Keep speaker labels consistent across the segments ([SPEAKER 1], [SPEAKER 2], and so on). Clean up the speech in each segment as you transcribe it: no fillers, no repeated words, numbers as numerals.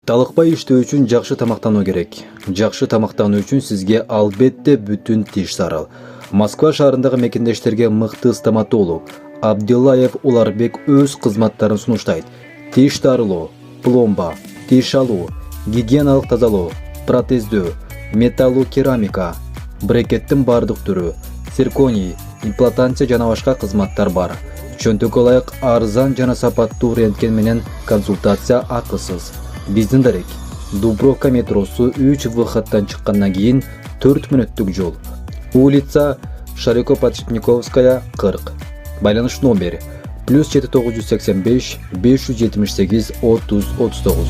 [SPEAKER 1] Талыкпай иштөө үчүн жакшы тамактануу керек. Жакшы тамактануу үчүн сизге албетте бүтүн тиш зарыл. Москва шаарындагы мекендештерге мыкты стоматолог Абдиллаев Уларбек өз кызматтарын сунуштайт. Тиш дарылоо, пломба, тиш алуу, гигиеналык тазалоо, протездөө, металлуу керамика, брекеттин бардык түрү, цирконий, имплантация жана башка кызматтар бар. Чөнтөккө ылайык арзан жана сапаттуу рентген менен консультация акысыз. Биздин дарек Дубровка метросу 3 выходтан чыккандан кийин 4 мүнөттүк жол. Улица Широко-Подшипниковская 40. Байланыш номер +7985 578 30 39.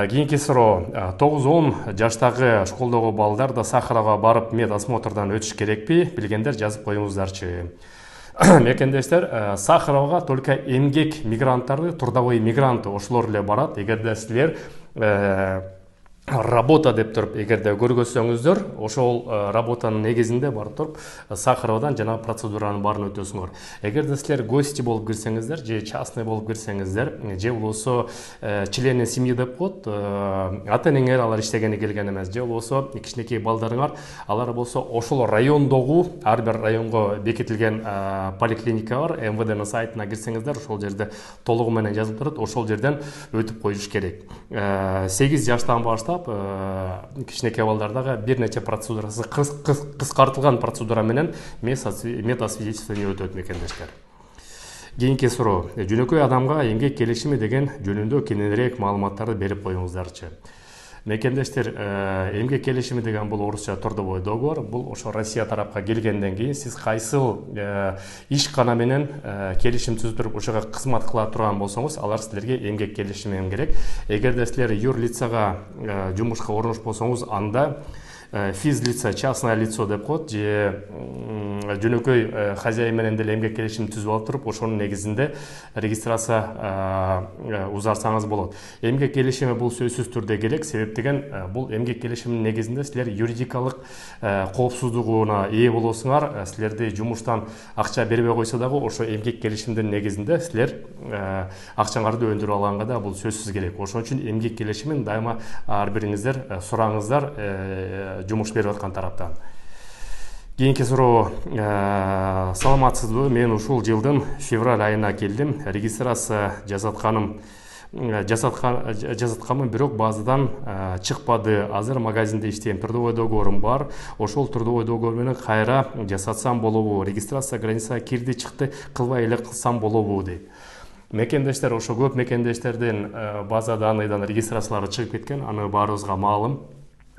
[SPEAKER 2] Кийинки суроо 9-10 жаштагы школдогу балдар да Сахарага барып медосмотрдан өтүш керекпи? Билгендер жазып коюңуздарчы. Мекендештер, Сахарага только эмгек мигранттары, трудовой мигранты ошолор эле барат. Эгерде силер работа деп туруп, эгерде көргөзсөңүздөр, ошол работанын негизинде барып туруп Сахарадан жана процедуранын баарын өтөсүңөр. Эгерде силер гости болуп кирсеңиздер, же частный болуп кирсеңиздер, же болбосо члены семьи деп коет, ата-энеңер алар иштегени келген эмес, же болбосо кичинекей балдарыңар, алар болсо ошол райондогу ар бир районго бекитилген поликлиника бар, МВДнын сайтына кирсеңиздер, ошол жерде толугу менен жазылып турат, ошол жерден өтүп коюш керек. 8 жаштан баштап кичинекей балдардагы бир нече процедурасы кыскартылган процедура менен медосвидетельствование өтөт мекендештер. Кийинки суроо, жөнөкөй адамга эмгек келишими деген жөнүндө кененирээк маалыматтарды берип коюңуздарчы. Мекендештер, эмгек келишими деген бул орусча трудовой договор. Бул ошо Россия тарапка келгенден кийин сиз кайсыл ишкана менен келишим түзүп туруп ошого кызмат кыла турган болсоңуз, алар силерге эмгек келишими керек. Эгерде силер юрлицага жумушка орношпосоңуз, анда физлица, частное лицо деп коет, же жөнөкөй хозяин менен деле эмгек келишим түзүп алып туруп, ошонун негизинде регистрация узартсаңыз болот. Эмгек келишими бул сөзсүз түрдө керек, себеп деген бул эмгек келишиминин негизинде силер юридикалык коопсуздугуна ээ болосуңар, силерди жумуштан акча бербей койсо дагы ошо эмгек келишимдин негизинде силер акчаңарды өндүрүп алганга да бул сөзсүз керек. Ошон үчүн эмгек келишимин дайыма ар бириңиздер сураңыздар жумуш берип аткан тараптан. Кийинки суроо, саламатсызбы? Мен ушул жылдын февраль айына келдим. Регистрация жасатканым, бирок базадан чыкпады. Азыр магазинде иштейм. Трудовой договорум бар. Ошол трудовой договор менен кайра жасатсам болобу? Регистрация границага кирди чыкты, кылбай эле кылсам болобу дейт. Мекендештер, ошо көп мекендештердин база данныйдан регистрациялары чыгып кеткен, аны баарыбызга маалым.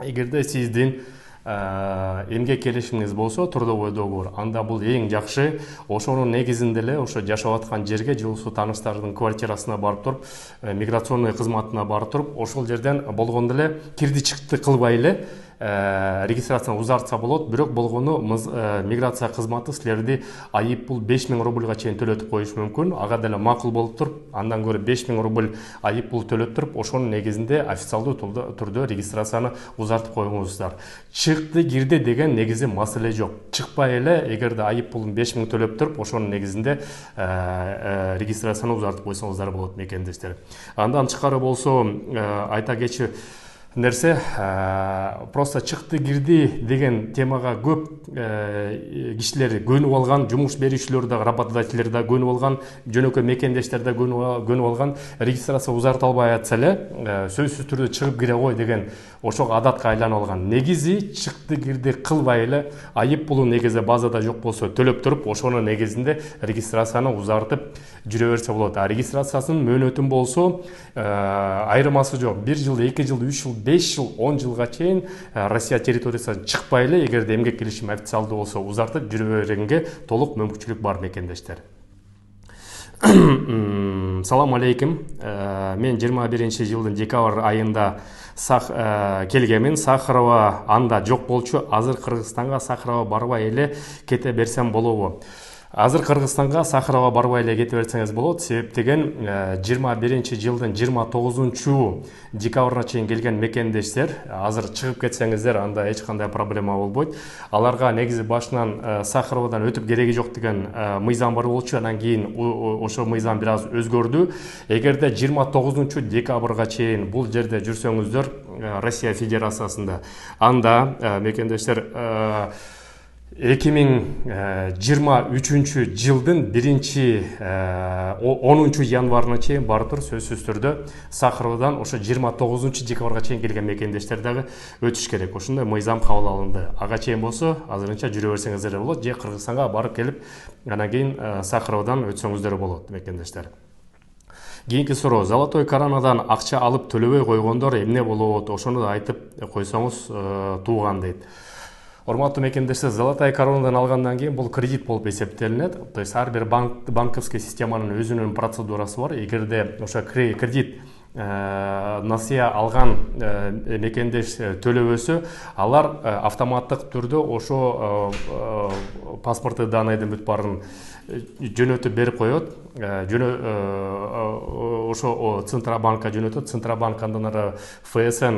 [SPEAKER 2] Эгерде сиздин эмгек келишимиңиз болсо, трудовой договор, анда бул эң жакшы. Ошонун негизинде эле ошо жашап аткан жерге, же болбосо тааныштардын квартирасына барып туруп, миграционный кызматына барып туруп, ошол жерден болгондо эле кирди чыкты кылбай эле регистрацияны узартса болот. Бирок болгону миграция кызматы силерди айып пул 5000 рубльга чейин төлөтүп коюш мүмкүн. Ага деле макул болуп туруп, андан көрө 5000 рубль айып пул төлөп туруп, ошонун негизинде официалдуу түрдө регистрацияны узартып коюңуздар. Чыкты кирди деген негизи маселе жок. Чыкпай эле, эгерде айып пулун 5000 төлөп туруп, ошонун негизинде регистрацияны узартып койсоңуздар болот мекендештер. Андан тышкары болсо, айта кетчү нерсе, просто чыкты кирди деген темага көп кишилер көнүп алган, жумуш берүүчүлөр да, работодательдер да көнүп алган, жөнөкөй мекендештер да көнүп алган. Регистрация узарта албай атса эле, сөзсүз түрдө чыгып кире кой деген ошого адатка айланып алган. Негизи чыкты кирди кылбай эле, айып пулу негизи базада жок болсо төлөп туруп, ошонун негизинде регистрацияны узартып жүрө берсе болот. Регистрациясынын мөөнөтүн болсо, айырмасы жок. 1 жыл, 2 жыл, 3 жыл, 5 жыл, 10 жылга чейин Россия территориясынан чыкпай эле, эгерде эмгек келишими официалдуу болсо, узартып жүрө бергенге толук мүмкүнчүлүк бар мекендештер. Салам алейкум. Мен 21-жылдын декабрь айында келгемин. Сахарова анда жок болчу. Азыр Кыргызстанга Сахарова барбай эле кете берсем болобу? Азыр Кыргызстанга Сахарага барбай эле кете берсеңиз болот. Себеп деген 21-жылдын 29-декабрына чейин келген мекендештер азыр чыгып кетсеңиздер, анда эч кандай проблема болбойт. Аларга негизи башынан Сахарадан өтүп кереги жок деген мыйзам бар болчу. Анан кийин ошо мыйзам бир аз өзгөрдү. Эгерде 29-декабрга чейин бул жерде жүрсөңүздөр Россия Федерациясында, анда мекендештер 2023 жылдын 10 январына чейин бардыр сөзсүз түрдө Сахарадан ошо 29 декабрга чейин келген мекендештер дагы өтүш керек. Ошондой мыйзам кабыл алынды. Ага чейин болсо азырынча жүрө берсеңиздер болот, же Кыргызстанга барып келип анан кийин Сахарадан өтсөңүздөр болот мекендештер. Кийинки суроо: Золотой коронадан акча алып төлөбөй койгондор эмне болот? Ошону да айтып койсоңуз тууган дейт. Урматтуу мекендештер, Золотая коронадан алгандан кийин бул кредит болуп эсептелинет. То есть ар бир банковский системанын өзүнүн процедурасы бар. Эгерде ошо кредит насыя алган мекендеш төлөбөсө, алар автоматтык түрдө ошо паспорттук данныйдын бүт баарын жөнөтүп берип коет. Ошо Центробанкка жөнөтөт. Центробанк андан ары ФСН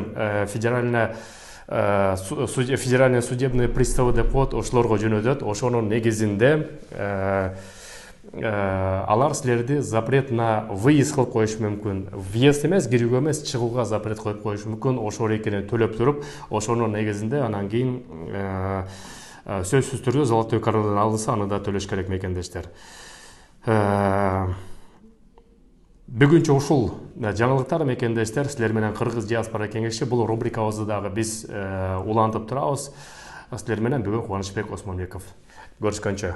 [SPEAKER 2] федеральный судебный приставы деп коет, ошолорго жөнөтөт. Ошонун негизинде алар силерди запрет на выезд кылып коюшу мүмкүн. Въезд эмес, кирүүгө эмес, чыгууга запрет коюп коюшу мүмкүн. Ошол экенин төлөп туруп, ошонун негизинде анан кийин сөзсүз түрдө Золотой коронадан алынса, аны да төлөш керек мекендештер. Бүгүнчө ушул жаңылыктар мекендештер, силер менен Кыргыз диаспора кеңеши бул рубрикабызды дагы биз улантып турабыз. Силер менен бүгүн Кубанычбек Осмонбеков. Көрүшкөнчө.